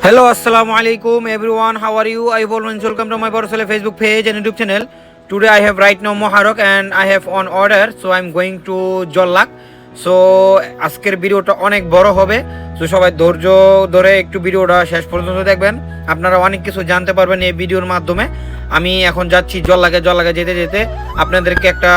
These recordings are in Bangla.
Hello, assalamu alaikum everyone. How are you? I always welcome to my personal Facebook page and YouTube channel. Today I have right now Moharok and I have on order. So I'm going to Jollak. So আজকের ভিডিওটা অনেক বড় হবে। তো সবাই ধৈর্য ধরে একটু ভিডিওটা শেষ পর্যন্ত দেখবেন। আপনারা অনেক কিছু জানতে পারবেন এই ভিডিওর মাধ্যমে। আমি এখন যাচ্ছি জল্লাকে যেতে যেতে আপনাদেরকে একটা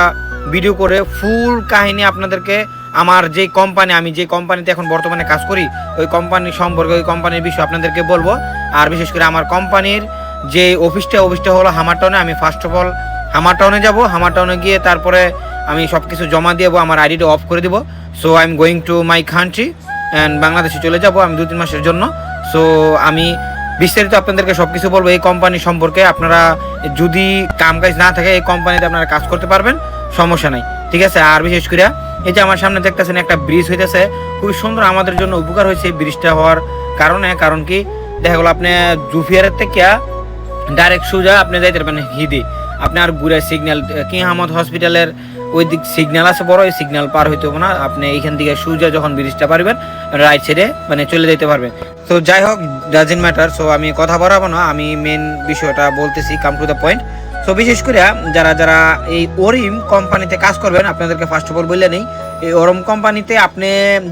ভিডিও করে ফুল কাহিনী আপনাদেরকে আমার যে কোম্পানি আমি যে কোম্পানিতে এখন বর্তমানে কাজ করি ওই কোম্পানি সম্পর্কে ওই কোম্পানির বিষয়ে আপনাদেরকে বলবো। আর বিশেষ করে আমার কোম্পানির যে অফিসটা হলো হামারটাউনে। আমি ফার্স্ট অফ অল হামারটাউনে যাব, হামারটাউনে গিয়ে তারপরে আমি সব কিছু জমা দিয়ে আমার আইডিটা অফ করে দিব। So I am going to my country and বাংলাদেশে চলে যাব আমি 2-3 মাসের জন্য। সো আমি বিস্তারিত আপনাদেরকে সব কিছু বলবো এই কোম্পানি সম্পর্কে। আপনারা যদি কাজ না থাকে এই কোম্পানিতে আপনারা কাজ করতে পারবেন, সমস্যা নাই, ঠিক আছে। আর বিশেষ করে এই যে আমার সামনে দেখতেছেন একটা ব্রিজ হইতেছে, খুবই সুন্দর, আমাদের জন্য উপকার হয়েছে এই ব্রিজটা হওয়ার কারণ কি দেখা গেলো আপনি জুফিয়ারের থেকে ডাইরেক্ট সোজা আপনি যাইতে পারবেন হিদে। আপনি আর ঘুরে সিগন্যাল কিং আহমদ হসপিটালের ওই দিক সিগন্যাল আছে বড়, এই সিগন্যাল পার হইতে হবে না। আপনি এইখান থেকে সোজা যখন ব্রিজটা পারবেন রাইট সাইডে চলে যেতে পারবেন। তো যাই হোক, ডাজন্ট ম্যাটার। সো আমি কথা বাড়াবো না, আমি মেন বিষয়টা বলতেছি, come to the point. So বিশেষ করে যারা এই ওরিম কোম্পানিতে কাজ করবেন আপনাদেরকে ফার্স্ট অফ অল বললে নেই, এই ওরিম কোম্পানিতে আপনি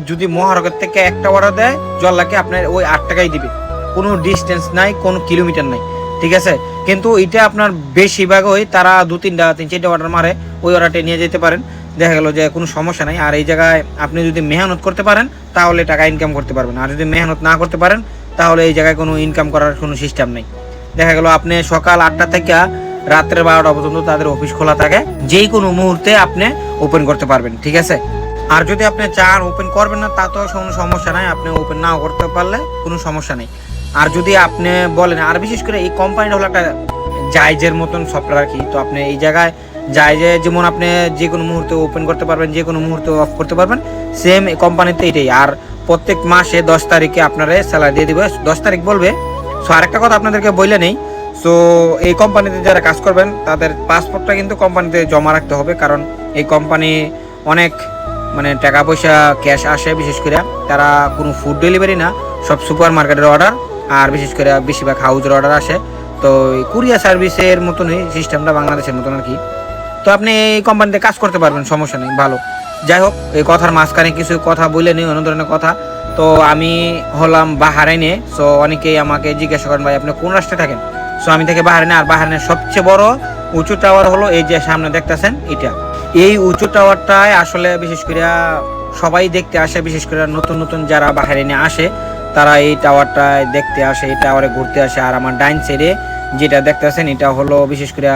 যদি মহারগের থেকে একটা অর্ডার দেয় জল্লাকে আপনার ওই 8 টাকাই দিবে, কোনো ডিস্টেন্স নাই, কোনো কিলোমিটার নাই, ঠিক আছে। কিন্তু এটা আপনার বেশিরভাগ ওই তারা 2-3-4 অর্ডার মারে, ওই অর্ডারটা নিয়ে যেতে পারেন, দেখা গেলো যে কোনো সমস্যা নাই। আর এই জায়গায় আপনি যদি মেহনত করতে পারেন তাহলে টাকা ইনকাম করতে পারবেন, আর যদি মেহনত না করতে পারেন তাহলে এই জায়গায় কোনো ইনকাম করার কোনো সিস্টেম নেই। দেখা গেলো আপনি সকাল 8টা থেকে রাত্রে 12টা পর্যন্ত তাদের অফিস খোলা থাকে, যেই কোনো মুহূর্তে আপনি ওপেন করতে পারবেন, ঠিক আছে। আর যদি আপনি চান ওপেন করবেন না তা তো কোনো সমস্যা নাই, আপনি ওপেন নাও করতে পারলে কোনো সমস্যা নেই। আর যদি আপনি বলেন, আর বিশেষ করে এই কোম্পানিটা হলো একটা জায়জের মতন সফটওয়্যার আর কি। তো আপনি এই জায়গায় জায়জে যেমন আপনি যে কোনো মুহূর্তে ওপেন করতে পারবেন, যে কোনো মুহূর্তে অফ করতে পারবেন, সেম এই কোম্পানিতে এটাই। আর প্রত্যেক মাসে 10 তারিখে আপনারা স্যালারি দিয়ে দিবে, 10 তারিখ বলবে। সো আরেকটা কথা আপনাদেরকে বললে নেই, সো এই কোম্পানিতে যারা কাজ করবেন তাদের পাসপোর্টটা কিন্তু কোম্পানিতে জমা রাখতে হবে, কারণ এই কোম্পানি অনেক টাকা পয়সা ক্যাশ আসে। বিশেষ করে তারা কোনো ফুড ডেলিভারি না, সব সুপার মার্কেটের অর্ডার, আর বিশেষ করে বেশিরভাগ হাউজের অর্ডার আসে। তো কুরিয়ার সার্ভিসের মতনই সিস্টেমটা বাংলাদেশের মতন আর কি। তো আপনি এই কোম্পানিতে কাজ করতে পারবেন, সমস্যা নেই, ভালো। যাই হোক, এই কথার মাঝখানে কিছু কথা বলে নিই, অন্য ধরনের কথা। তো আমি হলাম বাহারাইনে। সো অনেকেই আমাকে জিজ্ঞাসা করেন ভাই আপনি কোন রাষ্ট্রে থাকেন। সো আমি থেকে বাহারাইনে। আর বাহারাইনের সবচেয়ে বড় উঁচু টাওয়ার হলো এই যে সামনে দেখতেছেন এটা। এই উঁচু টাওয়ারটায় আসলে বিশেষ করে সবাই দেখতে আসে, বিশেষ করে নতুন যারা বাহারাইনে আসে তারা এই টাওয়ারটায় দেখতে আসে, এই টাওয়ারে ঘুরতে আসে। আর আমার ডাইন সাইডে যেটা দেখতেছেন এটা হলো বিশেষ করে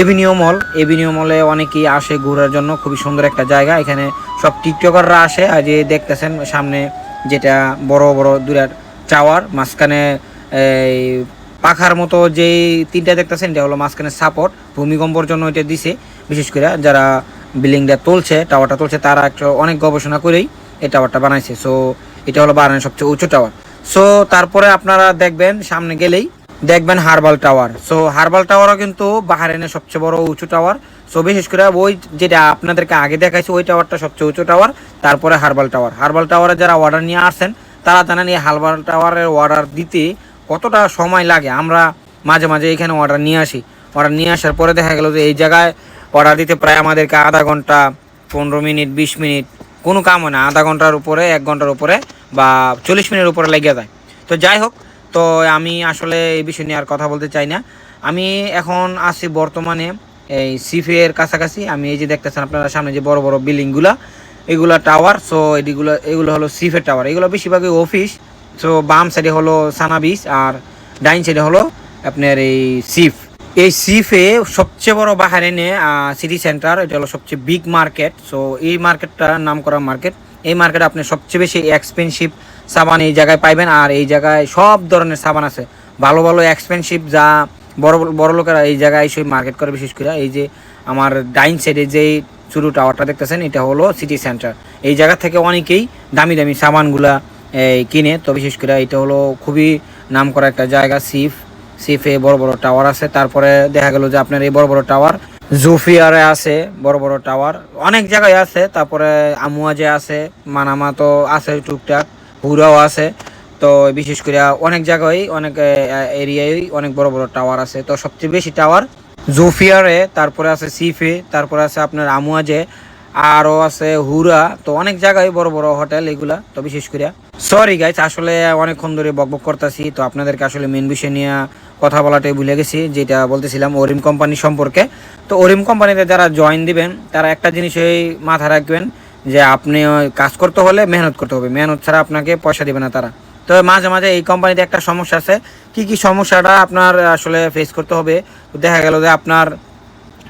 এভিনিউ মল। এভিনিউ মলে অনেকেই আসে ঘোরার জন্য, খুবই সুন্দর একটা জায়গা। এখানে সব টিকটকাররা আসে। আর যে দেখতেছেন সামনে যেটা বড় দুইটা টাওয়ার, মাঝখানে এই পাখার মতো যেই 3টা দেখতেছেন এটা হলো মাঝখানে সাপোর্ট, ভূমিকম্পর জন্য এটা দিছে। বিশেষ করে যারা বিল্ডিংটা তুলছে, টাওয়ারটা তুলছে, তারা একটা অনেক গবেষণা করেই এই টাওয়ারটা বানাইছে। সো এটা হলো বাহারাইনের সবচেয়ে উঁচু টাওয়ার। সো তারপরে আপনারা দেখবেন সামনে গেলেই দেখবেন হারবাল টাওয়ার। সো হারবাল টাওয়ারও কিন্তু বাহারাইনের সবচেয়ে বড় উঁচু টাওয়ার। সো বিশেষ করে ওই যেটা আপনাদেরকে আগে দেখাইছে ওই টাওয়ারটা সবচেয়ে উঁচু টাওয়ার, তারপরে হারবাল টাওয়ার। হারবাল টাওয়ারে যারা অর্ডার নিয়ে আসেন তারা জানেন এই হারবাল টাওয়ারের অর্ডার দিতে কতটা সময় লাগে। আমরা মাঝে এখানে অর্ডার নিয়ে আসি, অর্ডার নিয়ে আসার পরে দেখা গেল যে এই জায়গায় অর্ডার দিতে প্রায় আমাদেরকে আধা ঘন্টা, 15 মিনিট, 20 মিনিট, কোনো কাম হয় না। আধা ঘন্টার উপরে, 1 ঘন্টার উপরে বা 40 মিনিটের উপরে লেগে যায়। তো যাই হোক, তো আমি আসলে এই বিষয় নিয়ে আর কথা বলতে চাই না। আমি এখন আছি বর্তমানে এই সিফের কাছাকাছি। আমি এই যে দেখতেছেন আপনারা সামনে যে বড় বিল্ডিংগুলা, এগুলা টাওয়ার। সো এগুলো হলো সিফের টাওয়ার, এগুলো বেশিরভাগই অফিস। সো বাম সাইডে হলো সানা বিচ আর ডাইন সাইডে হলো আপনার এই সিফ। এই সিফে সবচেয়ে বড় বাহারাইনে সিটি সেন্টার, এটা হলো সবচেয়ে বিগ মার্কেট। সো এই মার্কেটটা নাম করা মার্কেট। এই মার্কেটে আপনি সবচেয়ে বেশি এক্সপেন্সিভ সাবান এই জায়গায় পাইবেন। আর এই জায়গায় সব ধরনের সাবান আছে, ভালো এক্সপেন্সিভ, যা বড় লোকেরা এই জায়গায় এসে মার্কেট করে। বিশেষ করে এই যে আমার ডাইন সাইডে যেই ছোটো টাওয়ারটা দেখতেছেন এটা হলো সিটি সেন্টার। এই জায়গা থেকে অনেকেই দামি সাবানগুলা কিনে। তো বিশেষ করে এটা হলো খুবই নাম করা একটা জায়গা। সিফে বড় টাওয়ার আছে। তারপরে দেখা গেল যে আপনার এই বড় টাওয়ার জুফিয়ারে আছে, বড় টাওয়ার অনেক জায়গায় আছে। তারপরে আমুয়াজে আছে, মানামা তো আছে টুকটাক, হুরাও আছে। তো তো বিশেষ করে অনেক জায়গায় অনেক এরিয়ায় অনেক বড় বড় টাওয়ার আছে। তো সবচেয়ে বেশি টাওয়ার জোফিয়ারে, তারপরে আছে সিফে, তারপরে আছে আপনার আমুয়াজে, আরও আছে হুরা। তো অনেক জায়গায় বড় বড় হোটেল এগুলা। তো বিশেষ করে সরি গাইস, আসলে অনেকক্ষণ ধরে বকবক করতেছি, তো আপনাদেরকে আসলে মেন বিষয় নিয়ে কথা বলাটাই ভুলে গেছি, যেটা বলতেছিলাম ওরিম কোম্পানি সম্পর্কে। তো ওরিম কোম্পানিতে যারা জয়েন দিবেন তারা একটা জিনিসই মাথায় রাখবেন, যে আপনি কাজ করতে হলে মেহনত করতে হবে, মেহনত ছাড়া আপনাকে পয়সা দেবে না তারা। তো মাঝে মাঝে এই কোম্পানিতে একটা সমস্যা আছে। কি কি সমস্যাটা আপনার আসলে ফেস করতে হবে? তো দেখা গেল যে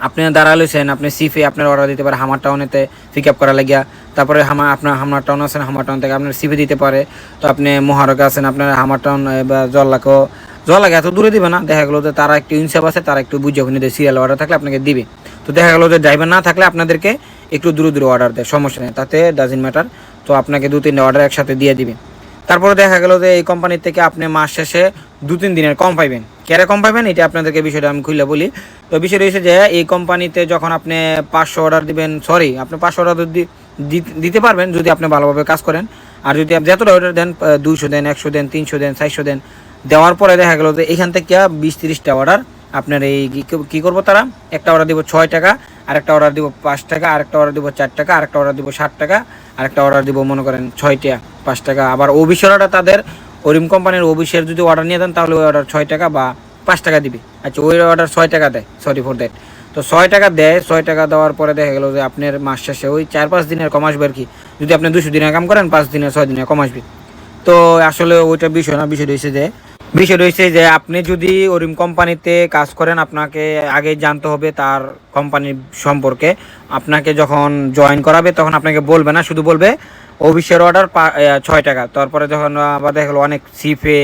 আপনি দাঁড়া লইছেন, আপনি সিফে আপনার অর্ডার দিতে পারে হামার টাউনেতে পিক আপ করা লাগিয়া, তারপরে আপনার হামার টাউন আছেন, হামার টাউন থেকে আপনার সিফে দিতে পারে। তো আপনি মহারকে আছেন, আপনার হামার টাউন বা জল্লাকে এত দূরে দিবে না। দেখা গেলো যে তারা একটু ইনসাফ আছে, তারা একটু বুঝে ওখানে সিরিয়াল অর্ডার থাকলে আপনাকে দিবে। তো দেখা গেলো যে ড্রাইভার না থাকলে আপনাদেরকে একটু দূরে দূরে অর্ডার দেয়, সমস্যা নেই, তাতে ডাজন্ট ম্যাটার। তো আপনাকে 2-3টা অর্ডার একসাথে দিয়ে দিবে। তারপরে দেখা গেল যে এই কোম্পানির থেকে আপনি মাস শেষে 2-3 দিনের কম পাইবেন। কেরে কম পাইবেন এটা আপনাদেরকে বিষয়টা আমি খুলে বলি। তো বিষয় রয়েছে যে এই কোম্পানিতে যখন আপনি 500 অর্ডার দিবেন, সরি আপনি 500 অর্ডার দিতে পারবেন যদি আপনি ভালোভাবে কাজ করেন। আর যদি আপনি যতটা অর্ডার দেন, 200 দেন, 100 দেন, 300 দেন, 400 দেন, দেওয়ার পরে দেখা গেল যে এখান থেকে 20-30টা অর্ডার আপনার এই কী করবো, তারা একটা অর্ডার দিব 6 টাকা, আরেকটা অর্ডার দিব 5 টাকা, আরেকটা অর্ডার দিব 4 টাকা, আরেকটা অর্ডার দিব 60 টাকা, আরেকটা অর্ডার দিব মনে করেন 6 টাকা 5 টাকা। আবার অফিসের অর্ডার তাদের ওরিম কোম্পানির অফিসের যদি অর্ডার নিয়ে দেন তাহলে ওই অর্ডার 6 টাকা বা 5 টাকা দিবে। আচ্ছা, ওই অর্ডার 6 টাকা দেয়, সরি ফর দ্যাট। তো 6 টাকা দেয়, 6 টাকা দেওয়ার পরে দেখা গেল যে আপনার মাস শেষে ওই 4-5 দিনের কম আসবে আর কি। যদি আপনি 200 দিনের কাম করেন, 5 দিনের 6 দিনের কম আসবে। তো আসলে ওইটা বিষয় না, বিষয় রয়েছে যে আপনি যদি ওরিম কোম্পানিতে কাজ করেন আপনাকে আগে জানতে হবে তার কোম্পানির সম্পর্কে। আপনাকে যখন জয়েন করাবে তখন আপনাকে বলবে না, শুধু বলবে অফিসের অর্ডার 6 টাকা। তারপরে যখন আবার দেখা গেলো অনেক সিফে,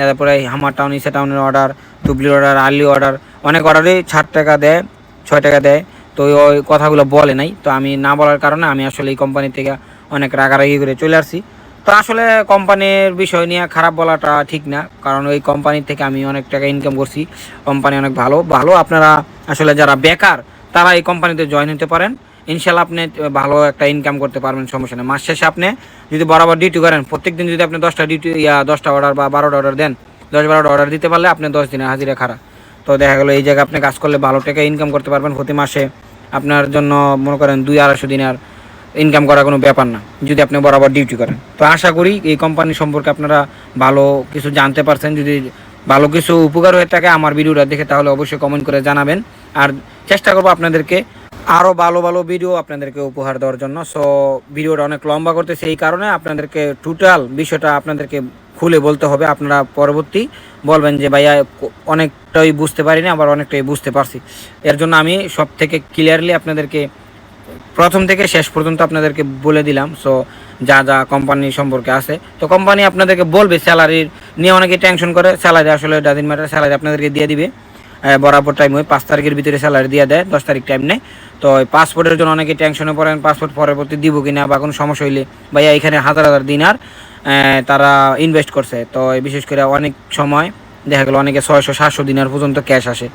তারপরে হামার টাউন, ইসা টাউনের অর্ডার, তুবলির অর্ডার, আর্লি অর্ডার, অনেক অর্ডারেই 60 টাকা দেয়, 6 টাকা দেয়। তো ওই কথাগুলো বলে নাই, তো আমি না বলার কারণে আমি আসলে এই কোম্পানি থেকে অনেক রাগারাগি করে চলে আসছি। তো আসলে কোম্পানির বিষয় নিয়ে খারাপ বলাটা ঠিক না, কারণ ওই কোম্পানি থেকে আমি অনেক টাকা ইনকাম করছি। কোম্পানি অনেক ভালো ভালো। আপনারা আসলে যারা বেকার তারা এই কোম্পানিতে জয়েন হতে পারেন, ইনশাল্লাহ আপনি ভালো একটা ইনকাম করতে পারবেন, সমস্যা নেই। মাস শেষে আপনি যদি বরাবর ডিউটি করেন, প্রত্যেকদিন যদি আপনি 10টা অর্ডার বা 12টা অর্ডার দেন, 10-12টা অর্ডার দিতে পারলে আপনি 10 দিনের হাজিরা খাড়া। তো দেখা গেলো এই জায়গায় আপনি কাজ করলে ভালো টাকা ইনকাম করতে পারবেন প্রতি মাসে। আপনার জন্য মনে করেন 200-250 দিনের ইনকাম করা কোনো ব্যাপার না যদি আপনি বরাবর ডিউটি করেন। তো আশা করি এই কোম্পানি সম্পর্কে আপনারা ভালো কিছু জানতে পারছেন। যদি ভালো কিছু উপকার হয়ে থাকে আমার ভিডিওটা দেখে, তাহলে অবশ্যই কমেন্ট করে জানাবেন। আর চেষ্টা করবো আপনাদেরকে আরও ভালো ভালো ভিডিও আপনাদেরকে উপহার দেওয়ার জন্য। সো ভিডিওটা অনেক লম্বা করতেছে, এই কারণে আপনাদেরকে টোটাল বিষয়টা আপনাদেরকে খুলে বলতে হবে। আপনারা পরবর্তী বলবেন যে ভাইয়া অনেকটাই বুঝতে পারিনি, আবার অনেকটাই বুঝতে পারছি। এর জন্য আমি সব থেকে ক্লিয়ারলি আপনাদেরকে প্রথম থেকে শেষ পর্যন্ত আপনাদেরকে বলে দিলাম। সো যা যা কোম্পানি সম্পর্কে আছে, তো কোম্পানি আপনাদেরকে বলবে স্যালারির নিয়ে অনেকে টেনশন করে। স্যালারি আসলে ডাজন্ট ম্যাটার, স্যালারি আপনাদেরকে দিয়ে দিবে বরাবর টাইম। ওই 5 তারিখের ভিতরে স্যালারি দিয়ে দেয়, 10 তারিখ টাইম নেয়। তো ওই পাসপোর্টের জন্য অনেকে টেনশনে পড়েন, পাসপোর্ট পরবর্তী দিব কিনা বা কোনো সমস্যা হইলে, ভাইয়া এখানে হাজার হাজার দিনার তারা ইনভেস্ট করছে। তো বিশেষ করে অনেক সময় দেখা গেলো অনেকে 600-700 দিনার পর্যন্ত ক্যাশ আসে।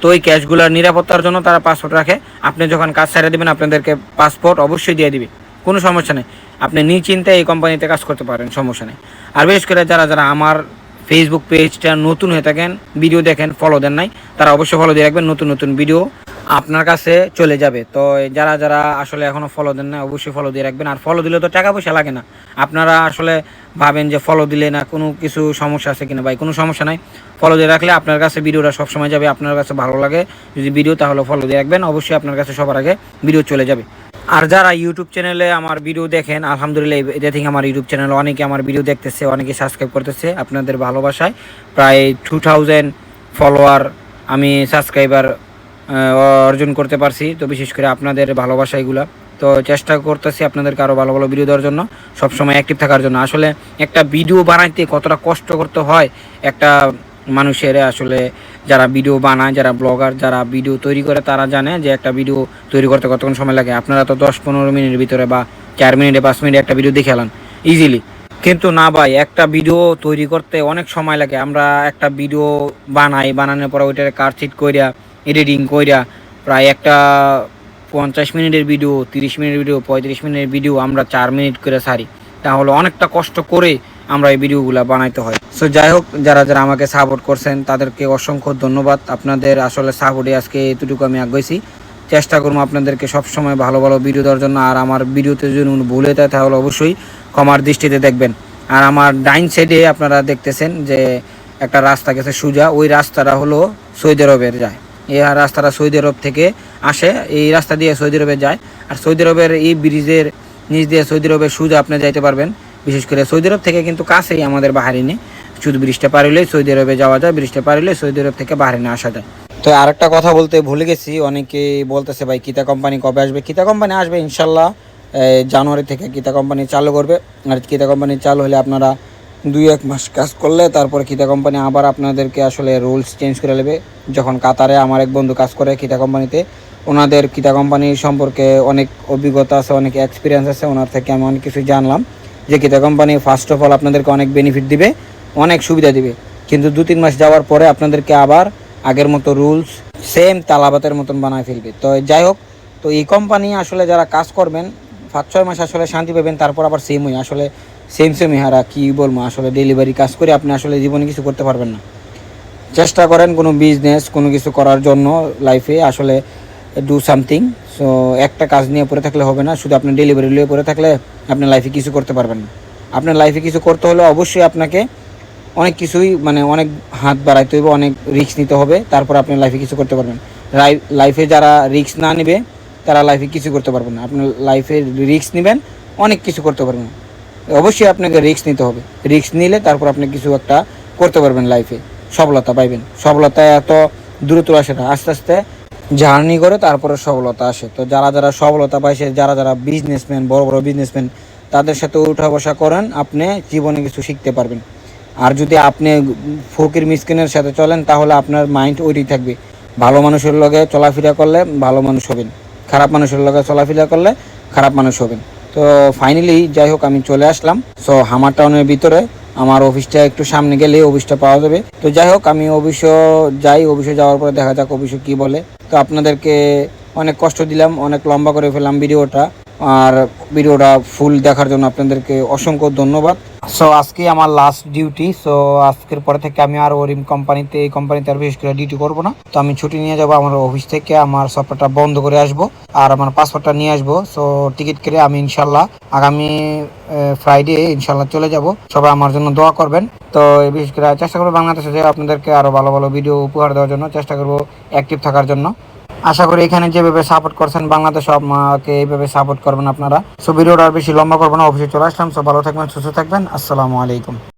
তো ওই ক্যাশগুলোর নিরাপত্তার জন্য তারা পাসপোর্ট রাখে। আপনি যখন কাজ ছেড়ে দেবেন আপনাদেরকে পাসপোর্ট অবশ্যই দিয়ে দিবে, কোনো সমস্যা নেই। আপনি নিশ্চিন্তে এই কোম্পানিতে কাজ করতে পারেন, সমস্যা নেই। আর বিশেষ করে যারা যারা আমার ফেসবুক পেজটা নতুন হয়ে থাকেন, ভিডিও দেখেন, ফলো দেন নাই, তারা অবশ্যই ফলো দিয়ে রাখবেন, নতুন নতুন ভিডিও আপনার কাছে চলে যাবে। তো যারা যারা আসলে এখনও ফলো দেন না অবশ্যই ফলো দিয়ে রাখবেন। আর ফলো দিলে তো টাকা পয়সা লাগে না। আপনারা আসলে ভাবেন যে ফলো দিলে না কোনো কিছু সমস্যা আছে কিনা, ভাই কোনো সমস্যা নাই। ফলো দিয়ে রাখলে আপনার কাছে ভিডিওটা সবসময় যাবে। আপনার কাছে ভালো লাগে যদি ভিডিও, তাহলে ফলো দিয়ে রাখবেন, অবশ্যই আপনার কাছে সবার আগে ভিডিও চলে যাবে। আর যারা ইউটিউব চ্যানেলে আমার ভিডিও দেখেন, আলহামদুলিল্লাহ এটা থেকে আমার ইউটিউব চ্যানেলে অনেকে আমার ভিডিও দেখতেছে, অনেকে সাবস্ক্রাইব করতেছে। আপনাদের ভালোবাসায় প্রায় 2000 ফলোয়ার আমি সাবস্ক্রাইবার অর্জন করতে পারছি। তো বিশেষ করে আপনাদের ভালোবাসা এগুলা। তো চেষ্টা করতেছি আপনাদেরকে আরও ভালো ভালো ভিডিও দেওয়ার জন্য, সবসময় অ্যাক্টিভ থাকার জন্য। আসলে একটা ভিডিও বানাইতে কতটা কষ্ট করতে হয় একটা মানুষের, আসলে যারা ভিডিও বানায়, যারা ব্লগার, যারা ভিডিও তৈরি করে তারা জানে যে একটা ভিডিও তৈরি করতে কতক্ষণ সময় লাগে। আপনারা তো 10-15 মিনিটের ভিতরে বা 4 মিনিটে 5 মিনিটে একটা ভিডিও দেখে এলান ইজিলি, কিন্তু না ভাই, একটা ভিডিও তৈরি করতে অনেক সময় লাগে। আমরা একটা ভিডিও বানানোর পরে ওইটার কাটছিট কইরা এডিটিং কইরা প্রায় একটা 50 মিনিটের ভিডিও, 30 মিনিটের ভিডিও, 35 মিনিটের ভিডিও আমরা 4 মিনিট করে সারি। তাহলে অনেকটা কষ্ট করে আমরা এই ভিডিওগুলো বানাইতে হয়। সো যাই হোক, যারা যারা আমাকে সাপোর্ট করছেন তাদেরকে অসংখ্য ধন্যবাদ। আপনাদের আসলে সাপোর্টে আজকে এতটুকু আমি আগাইছি। চেষ্টা করবো আপনাদেরকে সবসময় ভালো ভালো ভিডিও দেওয়ার জন্য। আর আমার ভিডিওতে যদি ভুল হয়ে যায় তাহলে অবশ্যই ক্ষমার দৃষ্টিতে দেখবেন। আর আমার ডাইন সাইডে আপনারা দেখতেছেন যে একটা রাস্তা গেছে সোজা, ওই রাস্তাটা হলো সৌদি আরবের যায়। এই রাস্তাটা সৌদি আরব থেকে আসে, এই রাস্তা দিয়ে সৌদি আরবে যায়। আর সৌদি আরবের এই ব্রিজের নিচ দিয়ে সৌদি আরবের সোজা আপনি যাইতে পারবেন। বিশেষ করে সৌদি আরব থেকে কিন্তু কাছেই আমাদের বাহারিনে, শুধু ব্রিজটা পার হলেই সৌদি আরবে যাওয়া যায়, ব্রিজটা পার হলে সৌদি আরব থেকে বাহারিনে আসা যায়। তো আরেকটা কথা বলতে ভুলে গেছি, অনেকে বলতেছে ভাই কিতা কোম্পানি কবে আসবে। কিতা কোম্পানি আসবে ইনশাল্লাহ জানুয়ারি থেকে কিতা কোম্পানি চালু করবে। আর কিতা কোম্পানি চালু হলে আপনারা 2-1 মাস কাজ করলে তারপরে কিতা কোম্পানি আবার আপনাদেরকে আসলে রুলস চেঞ্জ করে নেবে। যখন কাতারে আমার এক বন্ধু কাজ করে কিতা কোম্পানিতে, ওনাদের কিতা কোম্পানি সম্পর্কে অনেক অভিজ্ঞতা আছে, অনেক এক্সপিরিয়েন্স আছে, ওনার থেকে আমি অনেক কিছু জানলাম যে কিতা কোম্পানি ফার্স্ট অফ অল আপনাদেরকে অনেক বেনিফিট দিবে, অনেক সুবিধা দিবে। কিন্তু 2-3 মাস যাওয়ার পরে আপনাদেরকে আবার আগের মতো রুলস সেম তালাবাতের মতন বানায় ফেলবে। তো যাই হোক, তো এই কোম্পানি আসলে যারা কাজ করবেন 5-6 মাস আসলে শান্তি পাবেন, তারপর আবার সেমই আসলে সেমই হারা কী বলবো, আসলে ডেলিভারি কাজ করে আপনি আসলে জীবনে কিছু করতে পারবেন না। চেষ্টা করেন কোনো বিজনেস কোনো কিছু করার জন্য লাইফে, আসলে ডু সামথিং। সো একটা কাজ নিয়ে পড়ে থাকলে হবে না, শুধু আপনি ডেলিভারি নিয়ে পড়ে থাকলে আপনি লাইফে কিছু করতে পারবেন না। আপনার লাইফে কিছু করতে হলে অবশ্যই আপনাকে অনেক কিছুই অনেক হাত বাড়াইতে হবে, অনেক রিস্ক নিতে হবে, তারপর আপনি লাইফে কিছু করতে পারবেন। লাইফে যারা রিস্ক না নেবে তারা লাইফে কিছু করতে পারবেন না। আপনি লাইফে রিস্ক নেবেন, অনেক কিছু করতে পারবেন। অবশ্যই আপনাকে রিস্ক নিতে হবে, রিস্ক নিলে তারপর আপনি কিছু একটা করতে পারবেন, লাইফে সফলতা পাইবেন। সফলতা এত দ্রুত আসে না, আস্তে আস্তে জার্নি করে তারপরে সফলতা আসে। তো যারা যারা সফলতা পাইছে, যারা যারা বিজনেসম্যান, বড় বড় বিজনেসম্যান, তাদের সাথে উঠা বসা করেন, আপনি জীবনে কিছু শিখতে পারবেন। আর যদি আপনি ফকির মিসকিনের সাথে চলেন তাহলে আপনার মাইন্ড ওইটাই থাকবে। ভালো মানুষের লগে চলাফেরা করলে ভালো মানুষ হবেন, খারাপ মানুষের লগে চলাফেরা করলে খারাপ মানুষ হবেন। তো ফাইনালি যাই হোক আমি চলে আসলাম। সো হামার টাউনের ভিতরে আমার অফিসটা একটু সামনে গেলে অফিসটা পাওয়া যাবে। তো যাই হোক আমি অফিসে যাই, অফিসে যাওয়ার পরে দেখা যাক অফিসে কী বলে। তো আপনাদেরকে অনেক কষ্ট দিলাম, অনেক লম্বা করে ফেললাম ভিডিওটা। আর ভিডিওটা ফুল দেখার জন্য আপনাদেরকে অসংখ্য ধন্যবাদ। সো আজকে আমার লাস্ট ডিউটি। সো আজকের পরে থেকে আমি আর ওরিম কোম্পানিতে, এই কোম্পানিতে আর বিশেষ করে ডিউটি করবো না। তো আমি ছুটি নিয়ে যাবো আমার অফিস থেকে, আমার সফটওয়্যারটা বন্ধ করে আসবো আর আমার পাসপোর্টটা নিয়ে আসবো। সো টিকিট কেটে আমি ইনশাল্লাহ আগামী ফ্রাইডে ইনশাল্লাহ চলে যাব। সবাই আমার জন্য দোয়া করবেন। তো বিশেষ করে চেষ্টা করবো বাংলাদেশে যে আপনাদেরকে আরও ভালো ভালো ভিডিও উপহার দেওয়ার জন্য, চেষ্টা করবো অ্যাক্টিভ থাকার জন্য। আশা করি এখানে যেভাবে সাপোর্ট করছেন বাংলাদেশে আমাকে এইভাবে সাপোর্ট করবেন আপনারা। সো ভিডিওটা আর বেশি লম্বা করবো না, অফিসে চলে আসলাম। সো ভালো থাকবেন, সুস্থ থাকবেন। আসসালামু আলাইকুম।